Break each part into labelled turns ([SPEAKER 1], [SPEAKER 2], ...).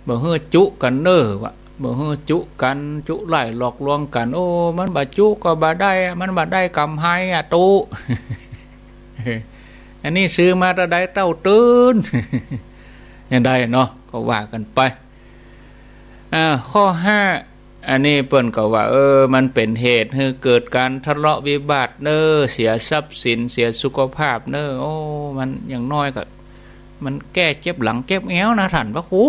[SPEAKER 1] บ่เฮือจุกันเน้อวะบ่เฮือจุกันจุไล่หลอกลวงกันโอ้มันบ่จุก็บ่ได้มันบ่ได้กำไห้อ่ะตู้ อันนี้ซื้อมาตะได้เต้าตื่น ยังได้เนาะก็ว่ากันไปข้อ5อันนี้เปิ้นก็ว่ามันเป็นเหตุให้เกิดการทะเลาะวิวาทเน้อเสียทรัพย์สินเสียสุขภาพเน้อโอ้มันอย่างน้อยก็มันแก้เจ็บหลังเจ็บแอวนะท่านพระครู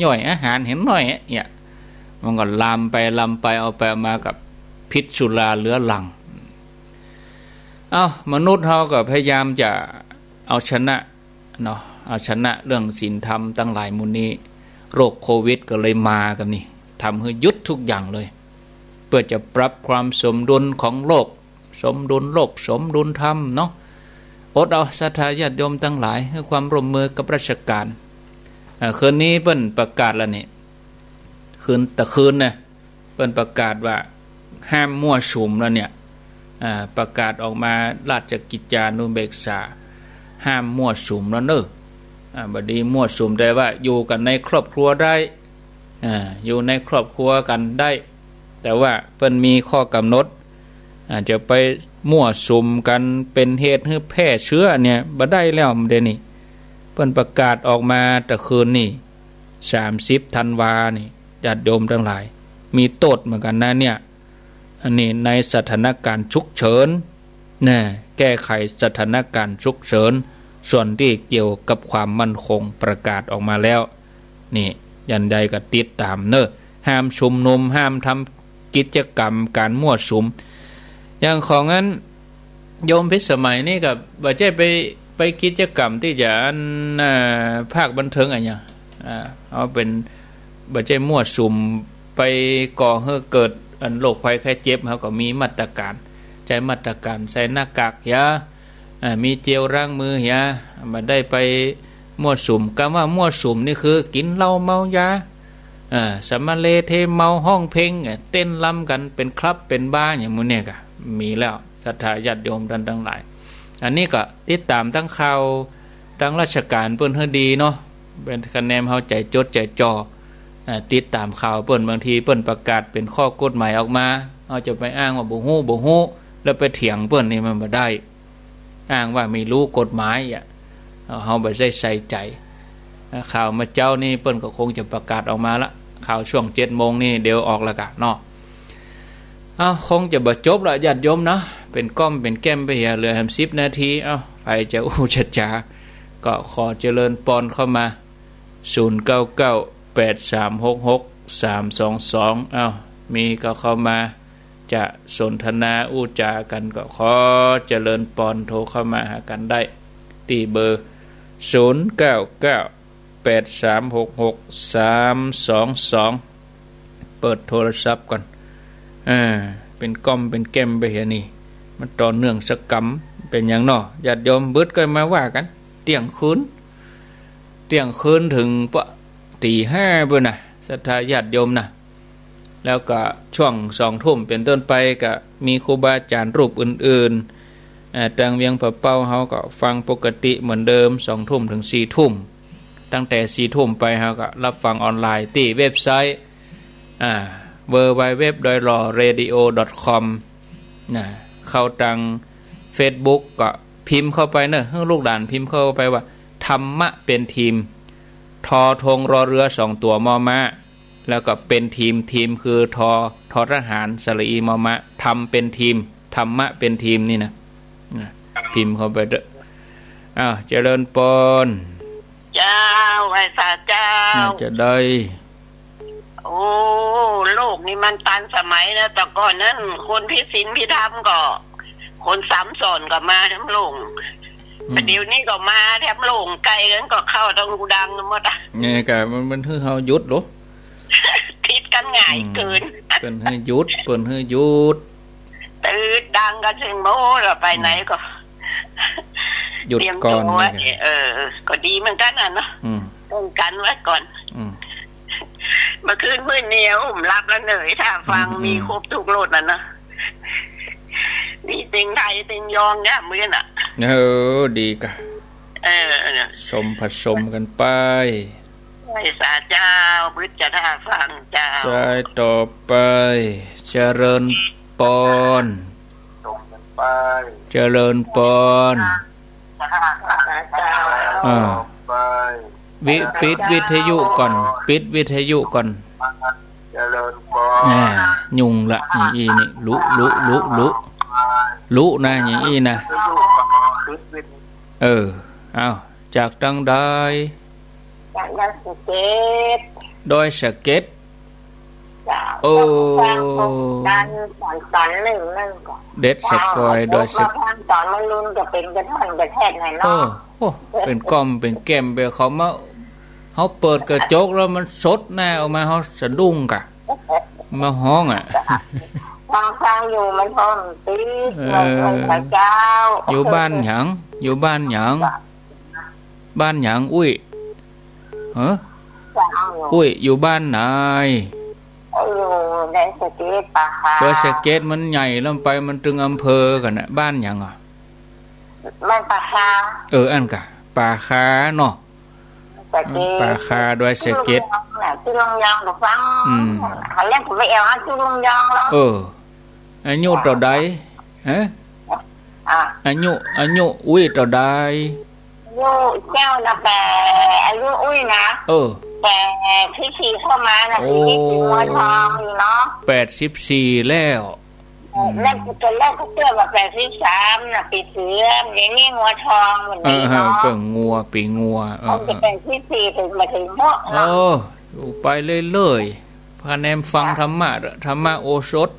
[SPEAKER 1] ย่อยอาหารเห็นหน่อยเนี่ยมันก็ลามไปเอาไปมากับพิษสุราเรื้อรังมนุษย์เราก็พยายามจะเอาชนะเนาะเอาชนะเรื่องศีลธรรมตั้งหลายมูลนี้โรคโควิดก็เลยมากันนี่ทำให้ยุดทุกอย่างเลยเพื่อจะปรับความสมดุลของโลกสมดุลโลกสมดุลธรรมเนาะอดเอาศรัทธาญาติโยมทั้งหลายให้ความร่วมมือกับราชการคืนนี้เปิ้นประกาศแล้วนี่คืนนะเปิ้นประกาศว่าห้ามมั่วสุมแล้วเนี่ยประกาศออกมาราชกิจจานุเบกษาห้ามมั่วสุมแล้วเนอะบัดนี้มั่วสุมได้ว่าอยู่กันในครอบครัวได้อยู่ในครอบครัวกันได้แต่ว่าเปิ้นมีข้อกำหนดจะไปมั่วสุมกันเป็นเหตุให้แพร่เชื้อเนี่ยบ่ได้แล้วเดี๋ยวนี้เปิ้นประกาศออกมาแต่คืนนี่30 ธันวานี่ญาติโยมทั้งหลายมีโทษเหมือนกันนะเนี่ยอันนี้ในสถานการณ์ฉุกเฉินนะแก้ไขสถานการณ์ฉุกเฉินส่วนที่เกี่ยวกับความมั่นคงประกาศออกมาแล้วนี่ยันใดก็ติดตามเนอะห้ามชุมนุมห้ามทำกิจกรรมการมั่วสุมอย่างของนั้นโยมพิสมัยนี่กับบ่ใช่ไปกิจกรรมที่จะภาคบันเทิงอะไรอย่างเอาเป็นบ่ใช่มั่วสุมไปก่อให้เกิดโรคภัยไข้เจ็บเขาก็มีมาตรการใช้มาตรการใส่หน้ากากยามีเจลล้างมือยาบ่ได้ไปมั่วสุมคำว่ามั่วสุมนี่คือกินเหล้าเมายาสมาเลเทเมาห้องเพลงเต้นรำกันเป็นคลับเป็นบ้าอย่างมื้อเนี่ยก็มีแล้วศรัทธาญาติโยมท่านทั้งหลายอันนี้ก็ติดตามทั้งข่าวทั้งราชการเปิ้นเฮาดีเนาะเป็นคะแนนเฮาใจจดใจจ่อติดตามข่าวเปิ้นบางทีเปิ้นประกาศเป็นข้อกฎหมายออกมาเอาจะไปอ้างว่าบ่ฮู้แล้วไปเถียงเปิ้นนี่มันบ่ได้อ้างว่าไม่รู้กฎหมายเฮาบ่ได้ใส่ใจข่าวมาเจ้านี่เปิ้นก็คงจะประกาศออกมาละข่าวช่วง 7:00 นนี่เดี๋ยวออกแล้วกะเนาะคงจะบ่จบละญาติโยมเนาะเป็นก้อมเป็นแก้มไปเหียเหลือ10 นาทีไปจะอู้ชัดจ๋าก็ขอเจริญปอนเข้ามา0993666322มีก็เข้ามาจะสนทนาอู้จากันก็ขอเจริญปอนโทรเข้ามาหากันได้ที่เบอร์0998366322เปิดโทรศัพท์ก่อนเป็นก้อมเป็นแก้มไปเหียนี่มันต่อเนื่องสักกรรมเป็นอย่างน้อญาติโยมบึดก็มาว่ากันเที่ยงคืนถึงตี 5พุ่นน่ะศรัทธาญาติโยมน่ะแล้วก็ช่วง 20:00 นเป็นต้นไปก็มีครูบาอาจารย์รูปอื่นๆตังเวียงพะเป้าเฮาก็ฟังปกติเหมือนเดิม 20:00 นถึง 4:00 นตั้งแต่ 4:00 นไปเฮาก็รับฟังออนไลน์ที่เว็บไซต์www.radio.com นะเข้าทาง Facebook ก็พิมพ์เข้าไปเนอะให้ลูกหลานพิมพ์เข้าไปว่าธรรมะเป็นทีมทอธงรอเรือ2ตัวมอม้าแล้วก็เป็นทีมคือทอทหารสระอีมอม้าทำเป็นทีมธรรมะเป็นทีมนี่นะพิมพ์เข้าไปเด้อเจริญปน
[SPEAKER 2] เจ้าไอ้สาเจ้า
[SPEAKER 1] จะได้
[SPEAKER 2] โอ้โลกนี่มันตันสมัยนะแต่ก่อนนั้นคนพิศีลพิธรรมก็คนสามสอนก็มาทั้งโลงแต่เดี๋ยวนี้ก็มาแทบโลงไกลกันก็เข้าตรงกูดังหมด
[SPEAKER 1] เนี่ยกะมันคือเฮาหยุดหรอ
[SPEAKER 2] ติดกันง่ายเกิน
[SPEAKER 1] เปิ้นให้หยุด
[SPEAKER 2] ตื่นดังกันถึงโม้แล้วไปไหนก็
[SPEAKER 1] หยุดก่อน
[SPEAKER 2] ก็ดีเหมือนกันน่ะเนาะป้องกันไว้ก่อนเมื่อคืนมื้อเหนียวผมรับแล้วเหนื่อยถ้าฟังมีครบทุกโลดน่ะเนาะนี่ติงไทยติงยองเนี่ยมื้อน่ะ
[SPEAKER 1] ดีกะสมผสมกันไป
[SPEAKER 2] ไหว้สาเจ้าพุทธท่าฟังเจ้า
[SPEAKER 1] สายต่อไปเจริญปอนเจริญปอนปิดวิทยุก่อนปิดวิทยุก่อนยุงละอย่างอีนี่ลุนะอย่างอีนะเอาจากดังได้ดอยสะเก็ดโอ้
[SPEAKER 2] ตอนหนึ่งก่อน
[SPEAKER 1] เด็ดสะกอยดอยสะ
[SPEAKER 2] ตอนมันลุ้นจะเป็นกระท่อนกระแทกหน่อยเนาะ
[SPEAKER 1] เป็นก้อมเป็นแก้มไปเขามาเขาเปิดกระจกแล้วมันสดหน้าออกมาเขาสะดุ้งกะมาห้อง
[SPEAKER 2] ฟังอยู่มันพร้อมตีมันพระเจ้า
[SPEAKER 1] อยู่บ้านหยังบ้านหยังอุ้ยอุ้ยอยู่บ้านไหน
[SPEAKER 2] อยู่ในสเก็ตปาคา
[SPEAKER 1] สเก็ตมันใหญ่ลงไปมันถึงอำเภอกันน่ะบ้านหยัง
[SPEAKER 2] บ้านปาคา
[SPEAKER 1] อันกะปาคาเนาะปาคาดอยสเก็ต
[SPEAKER 2] ที่ลงยองกับฟังเขาเรียกผมไปเอวที่ลงยองแล้ว
[SPEAKER 1] อายุเท่าใดอายุอุ้ยเท่าใด
[SPEAKER 2] อายุเจ้านะแต่อายุอุ้ยนะแต่ที่ขี่เข้ามานะที่ขี่หัวทองอยู่เนาะ
[SPEAKER 1] 84แล้ว
[SPEAKER 2] แรกตอนแรกก็เตือนว่า83นะปีเสืออย่างนี้หัวทองเหมือนนี้เนาะ
[SPEAKER 1] เปิ่งงัวปีงัว
[SPEAKER 2] จะ84ถึงมาถึงหม้อเนาะ
[SPEAKER 1] อยู่ไปเรื่อยๆพาแนมฟังธรรมะโอสถ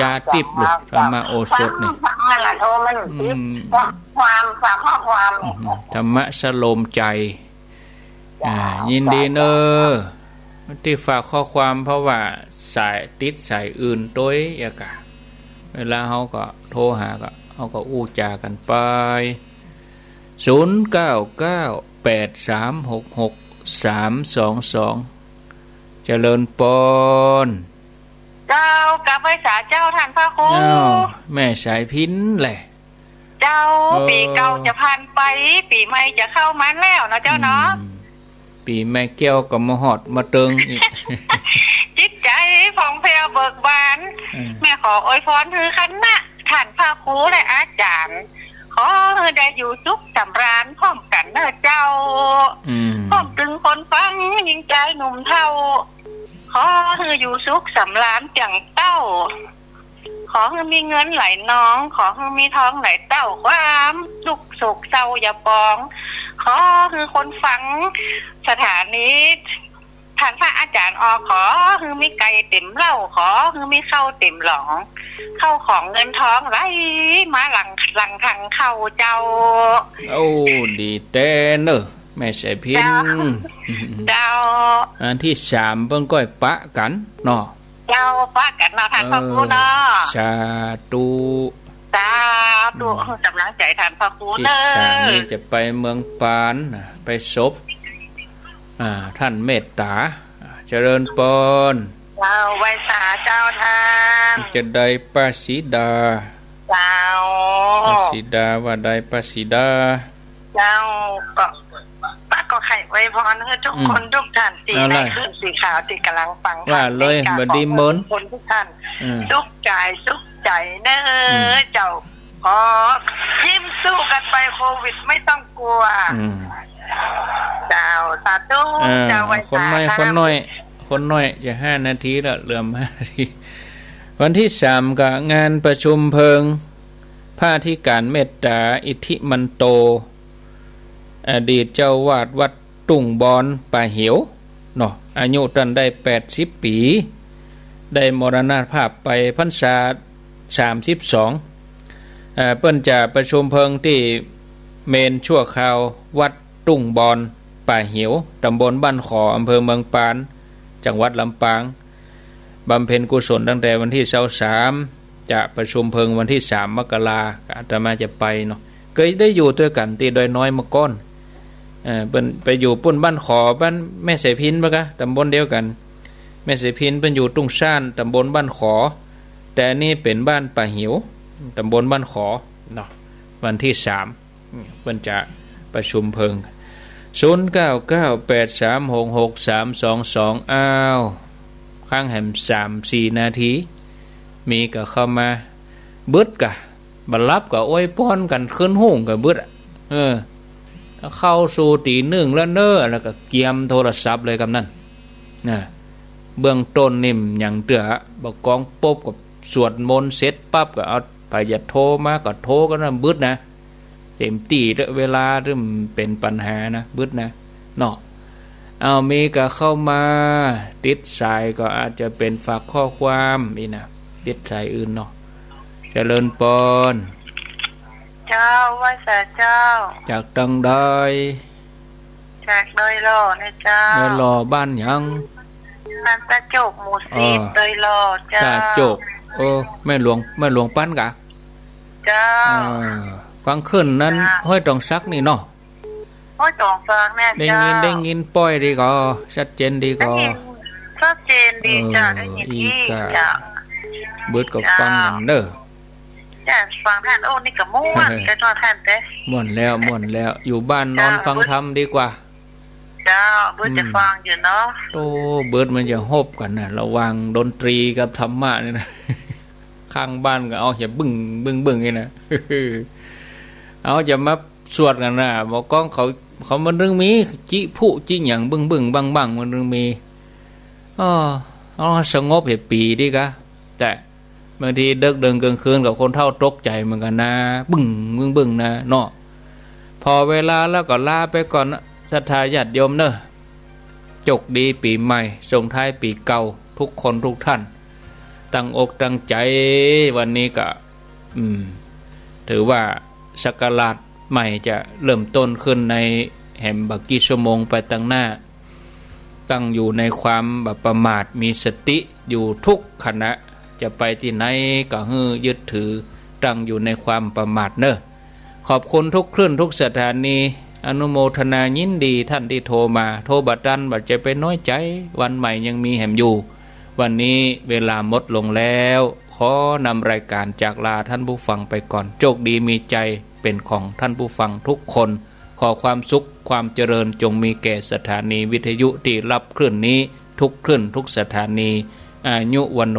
[SPEAKER 1] ยาติบลูกธรรมะโอสถนี่
[SPEAKER 2] ฟังนั่นล่ะโทรมันความฝากข้อความ
[SPEAKER 1] ธรรมะสโลมใจยินดีเนอะที่ฝากข้อความเพราะว่าสายติดสายอื่นโดยอากาศเวลาเขาก็โทรหาก็เขาก็อู้จากันไป0998366322เจริญปอน
[SPEAKER 2] เจ้ากับไว้สาเจ้าท่านพระครู
[SPEAKER 1] แม่สายพินแหละ
[SPEAKER 2] เจ้าปีเก่าจะผ่านไปปีใหม่จะเข้ามาแล้วนะเจ้าเนาะ
[SPEAKER 1] ปีแม่แก้วก็มาหอดมาเติงอีก
[SPEAKER 2] จิตใจผ่องแผ้วเบิกบานแม่ขออวยพรคือคณะท่านพระครูและอาจารย์ขอได้อยู่สุขสำราญพร้อมกันเด้อเจ้าพร้อมถึงคนฟังยิ่งใจหนุ่มเท่าขอให้อยู่สุขสำราญจังเต้าขอให้มีเงินไหลน้องขอให้มีทองไหลเต้าความสุขโศกเศร้าอย่าปองขอให้คนฟังสถานีท่านพระอาจารย์ขอให้มีไก่เต็มเหล้าขอให้มีข้าวเต็มหลองเข้าของเงินทองไหลมาหลังทางเข้าเจ้า
[SPEAKER 1] ดีเต้เนอะแม่ใส่พิน
[SPEAKER 2] เจ้า
[SPEAKER 1] อันที่3เพิ่งก้อยปะกันเนาะ
[SPEAKER 2] เจ้าปะกันเนาะท่านพระครูเนาะ
[SPEAKER 1] สาธุ
[SPEAKER 2] กำลังใจท่านพระครูเนอะ
[SPEAKER 1] ที่3นี้จะไปเมืองปานไปศพท่านเมตตาเจริญปอน
[SPEAKER 2] เจ้าไว้สาเจ้าท่าน
[SPEAKER 1] จะได้ป้าสีดา
[SPEAKER 2] เจ้า
[SPEAKER 1] ป้าสีดาว่าได้ป้าสีดา
[SPEAKER 2] เจ้าก็ป้าก็ไข่ไว้พรให้ทุกคนทุกท่านสีในขึ้นสีขาวที่กำลังฟัง
[SPEAKER 1] ว่าเลยบดีเมิน
[SPEAKER 2] คนทุกท่านสุขใจเนอะเจ้าขอยิ้มสู้กันไปโควิดไม่ต้องกลัวเจ้าสาธุเจ้าไว้
[SPEAKER 1] คนน้อยจะ5 นาทีละเหลือ5 นาทีวันที่3ก็งานประชุมเพลิงพระอธิการเมตตาอิทธิมันโตอดีตเจ้าวาดวัดตุ่งบอนป่าเหียวเนาะอายุท่านได้80 ปีได้มรณภาพไปพรรษา32เปิ้นจะประชุมเพลิงที่เมนชั่วคราววัดตุ่งบอนป่าเหียวตำบลบ้านขออำเภอเมืองปานจังหวัดลำปางบำเพ็ญกุศลตั้งแต่วันที่23จะประชุมเพลิงวันที่3 มกราคมอาตมาจะไปเนาะเคยได้อยู่ด้วยกันตีดอยน้อยมาก่อนเป็นไปอยู่ปุ่นบ้านขอบ้านแม่เสพินปะกะตำบลเดียวกันแม่เสพินเป็นอยู่ตุ้งซ่านตำบลบ้านขอแต่นี่เป็นบ้านป่าหิวตำบลบ้านขอเนาะวันที่3เป็นจะประชุมเพลิง 0998366322อ้าวข้างแหม3-4 นาทีมีก็เข้ามาบึดกะบัลลับก็อวยพรกันขึ้นหุ่งกับบึดเข้าสู่ตีหนึ่งแล้วเน้อแล้วก็เกียมโทรศัพท์เลยกับนั่นเบื้องต้นนิ่มอย่างเตื้อบอกกองป๊บกับสวดมนต์เสร็จปั๊บก็เอาไปอย่าโทรมาก็โทรกันนะบึดนะเต็มตีเวลาเริ่มเป็นปัญหานะบึดนะเนาะเอามีก็เข้ามาติดสายก็อาจจะเป็นฝากข้อความอีนะติดสายอื่นเนาะเจริญปอน
[SPEAKER 3] เจ้าว่าสาเจ้า
[SPEAKER 1] จากตังดอย
[SPEAKER 3] จากดอยหล่อนะเจ้า
[SPEAKER 1] ดอยหล่อบ้านยัง
[SPEAKER 3] บ้านตาโจกหมู่10ดอยหล่อเจ้า
[SPEAKER 1] ตาโจกแม่หลวงปั้นกะ
[SPEAKER 3] เจ้า
[SPEAKER 1] ฟังขึ้นนั้นห้อยตองซักนี่เนาะ
[SPEAKER 3] ห้อยตองซักแน่เจ้า
[SPEAKER 1] ได้ยินป้อยดีก็ชัดเจนดีก็
[SPEAKER 3] ชัดเจนดีจ้าได้ยินดีจ้า
[SPEAKER 1] เบิดก็ฟังกันเด้อ
[SPEAKER 3] จ้าฟังท่านโอ้นี่ก็ม่วนแต่ตอนท่านเด้
[SPEAKER 1] ม่วนแล้วอยู่บ้านนอนฟังธรรมดีกว่า
[SPEAKER 3] เจ้าเบิดจะฟังอยู่เนาะ
[SPEAKER 1] โตเบิดมันจะฮบกันน่ะระวังดนตรีกับธรรมะนี่นะข้างบ้านก็เอาอย่าบึ้งนี่นะเอาจะมาสวดกันน่ะบอกก้องเขามันเรื่องมีจิผู้จิหยังบึ้งบังมันเรื่องมีสงบเหตุปีดีกะแต่บางทีเดินกลางคืนกับคนเฒ่าตกใจเหมือนกันนะบึ้งนะเนาะพอเวลาแล้วก็ลาไปก่อนศรัทธาญาติโยมเนอะจกดีปีใหม่ส่งท้ายปีเก่าทุกคนทุกท่านตั้งอกตั้งใจวันนี้ก็ถือว่าศักราชใหม่จะเริ่มต้นขึ้นในแห่มบักกี่ชั่วโมงไปตั้งหน้าตั้งอยู่ในความแบบประมาทมีสติอยู่ทุกขณะจะไปที่ไหนก็ยึดถือตั้งอยู่ในความประมาทเนอะขอบคุณทุกคลื่นทุกสถานีอนุโมทนายินดีท่านที่โทรมาโทรบัดดันบัดจะไปน้อยใจวันใหม่ยังมีแหมอยู่วันนี้เวลาหมดลงแล้วขอนำรายการจากลาท่านผู้ฟังไปก่อนโชคดีมีใจเป็นของท่านผู้ฟังทุกคนขอความสุขความเจริญจงมีแก่สถานีวิทยุที่รับคลื่นนี้ทุกคลื่นทุกสถานีอายุวันโน